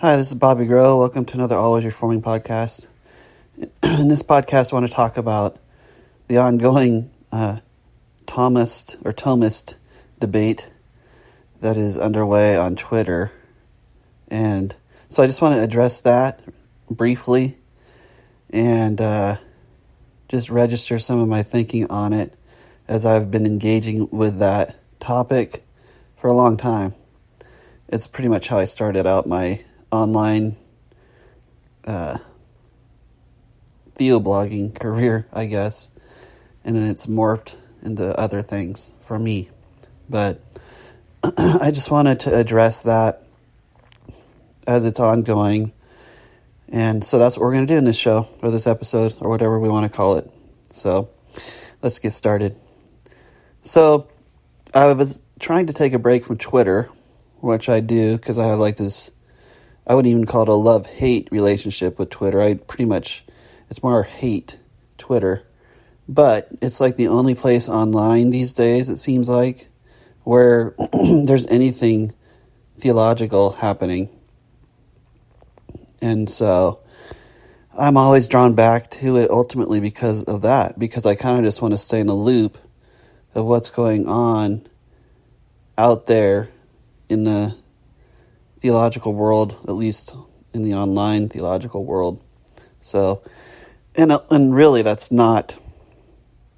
Hi, this is Bobby Grow. Welcome to another Always Reforming podcast. In this podcast, I want to talk about the ongoing Thomist debate that is underway on Twitter. And so I just want to address that briefly and just register some of my thinking on it as I've been engaging with that topic for a long time. It's pretty much how I started out my online theoblogging career, I guess, and then it's morphed into other things for me. But I just wanted to address that as it's ongoing, and so that's what we're going to do in this show, or this episode, or whatever we want to call it. So let's get started. So I was trying to take a break from Twitter, which I do because I have like this, I wouldn't even call it a love-hate relationship with Twitter. It's more hate Twitter. But it's like the only place online these days, it seems like, where there's anything theological happening. And so I'm always drawn back to it ultimately because of that, because I kind of just want to stay in the loop of what's going on out there in the theological world, at least in the online theological world. So, and really it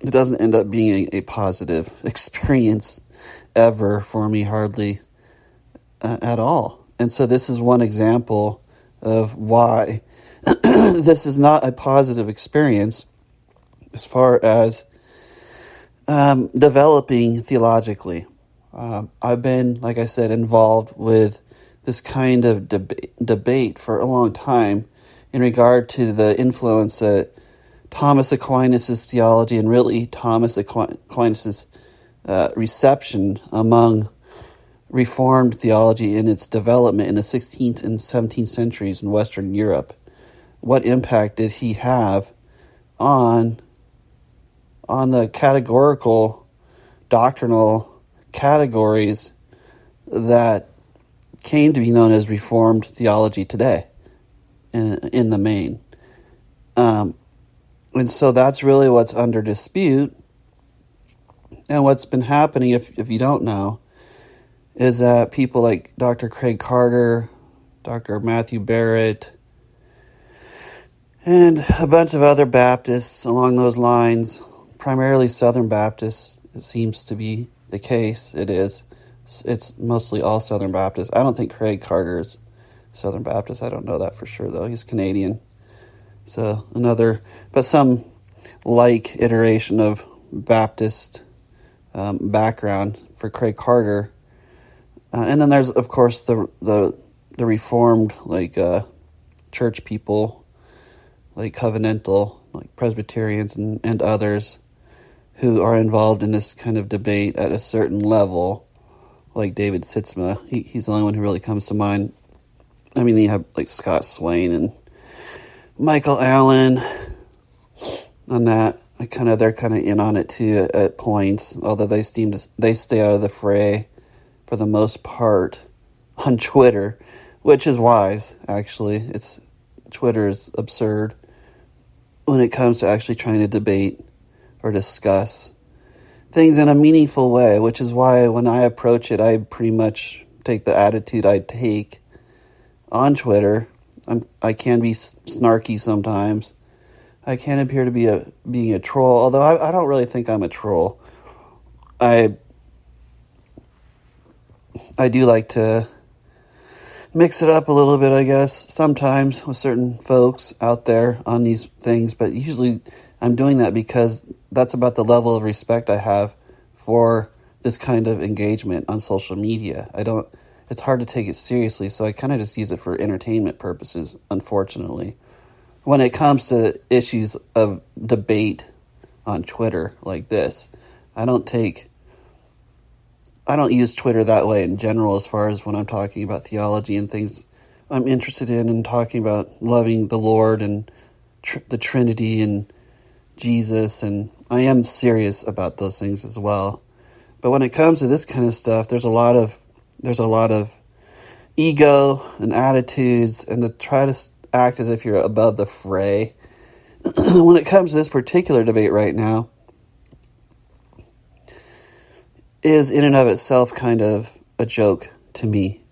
doesn't end up being a positive experience ever for me, hardly at all. And so this is one example of why this is not a positive experience as far as developing theologically. I've been, like I said, involved with this kind of debate for a long time in regard to the influence that Thomas Aquinas' theology and really Thomas Aquinas' reception among Reformed theology in its development in the 16th and 17th centuries in Western Europe. What impact did he have on the categorical, doctrinal categories that came to be known as Reformed theology today in the main. And so that's really what's under dispute. And what's been happening, if you don't know, is that people like Dr. Craig Carter, Dr. Matthew Barrett, and a bunch of other Baptists along those lines, primarily Southern Baptists, it seems to be the case. It is. It's mostly all Southern Baptists. I don't think Craig Carter is Southern Baptist. I don't know that for sure, though. He's Canadian. So but some like iteration of Baptist background for Craig Carter. And then there's, of course, the Reformed, like church people, like covenantal, like Presbyterians and others who are involved in this kind of debate at a certain level, like David Sitzma. He's the only one who really comes to mind. I mean, you have like Scott Swain and Michael Allen on that. They're kind of in on it too at points, although they stay out of the fray for the most part on Twitter, which is wise, actually. Twitter is absurd when it comes to actually trying to debate or discuss things in a meaningful way, which is why when I approach it, I pretty much take the attitude I take on Twitter. I can be snarky sometimes. I can appear to be being a troll, although I don't really think I'm a troll. I do like to mix it up a little bit, I guess, sometimes with certain folks out there on these things, but usually I'm doing that because that's about the level of respect I have for this kind of engagement on social media. It's hard to take it seriously, so I kind of just use it for entertainment purposes, unfortunately. When it comes to issues of debate on Twitter like this, I don't use Twitter that way in general as far as when I'm talking about theology and things I'm interested in and talking about loving the Lord and the Trinity and Jesus, and I am serious about those things as well. But when it comes to this kind of stuff, there's a lot of ego and attitudes and to try to act as if you're above the fray. When it comes to this particular debate right now, is in and of itself kind of a joke to me.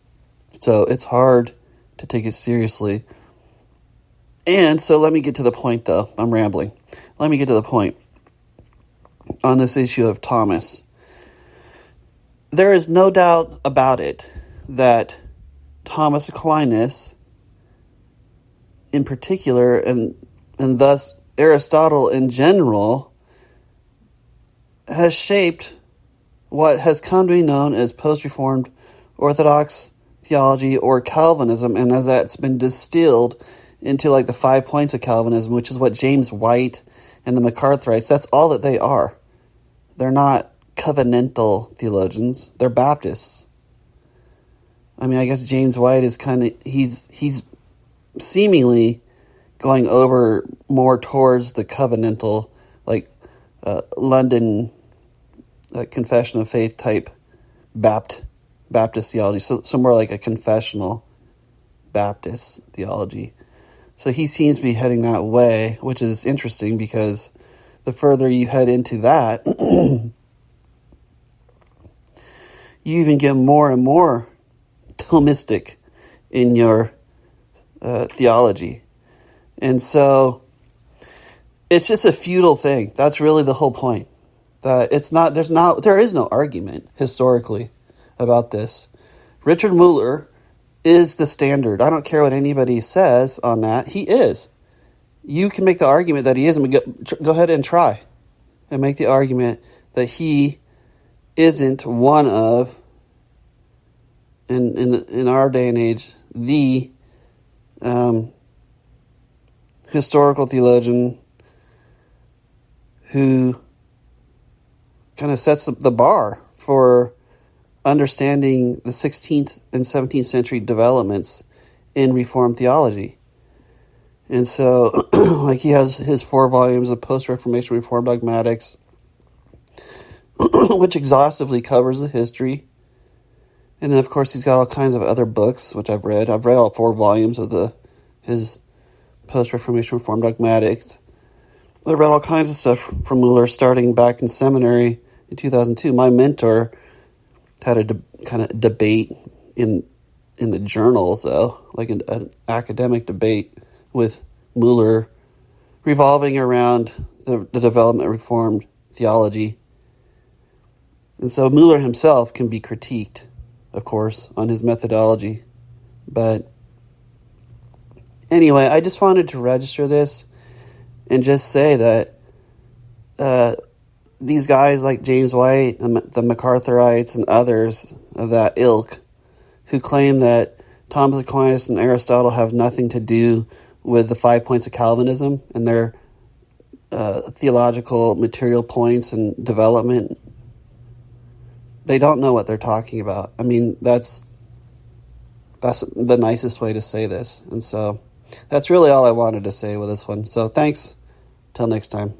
So it's hard to take it seriously. And so let me get to the point, though. I'm rambling. Let me get to the point on this issue of Thomas. There is no doubt about it that Thomas Aquinas, in particular, and thus Aristotle in general, has shaped what has come to be known as post-Reformed Orthodox theology or Calvinism, and as that's been distilled into like the 5 points of Calvinism, which is what James White and the MacArthurites, that's all that they are. They're not covenantal theologians. They're Baptists. I mean, I guess James White is kind of, he's seemingly going over more towards the covenantal, like London Confession of Faith type Baptist theology. So more like a confessional Baptist theology. So he seems to be heading that way, which is interesting because the further you head into that, you even get more and more Thomistic in your theology. And so it's just a futile thing. That's really the whole point. That there is no argument historically about this. Richard Muller is the standard. I don't care what anybody says on that. He is. You can make the argument that he isn't, but go ahead and try and make the argument that he isn't one of, in our day and age, the historical theologian who kind of sets the bar for understanding the 16th and 17th century developments in Reformed theology. And so, like, he has his 4 volumes of post-Reformation Reformed dogmatics, which exhaustively covers the history. And then, of course, he's got all kinds of other books, which I've read. I've read all 4 volumes of his post-Reformation Reformed dogmatics. I've read all kinds of stuff from Muller starting back in seminary in 2002. My mentor had a kind of debate in the journals, though, like an academic debate with Muller revolving around the development of Reformed theology. And so Muller himself can be critiqued, of course, on his methodology. But anyway, I just wanted to register this and just say that these guys like James White, the MacArthurites, and others of that ilk who claim that Thomas Aquinas and Aristotle have nothing to do with the 5 points of Calvinism and their theological material points and development, they don't know what they're talking about. I mean, that's the nicest way to say this. And so that's really all I wanted to say with this one. So thanks. Till next time.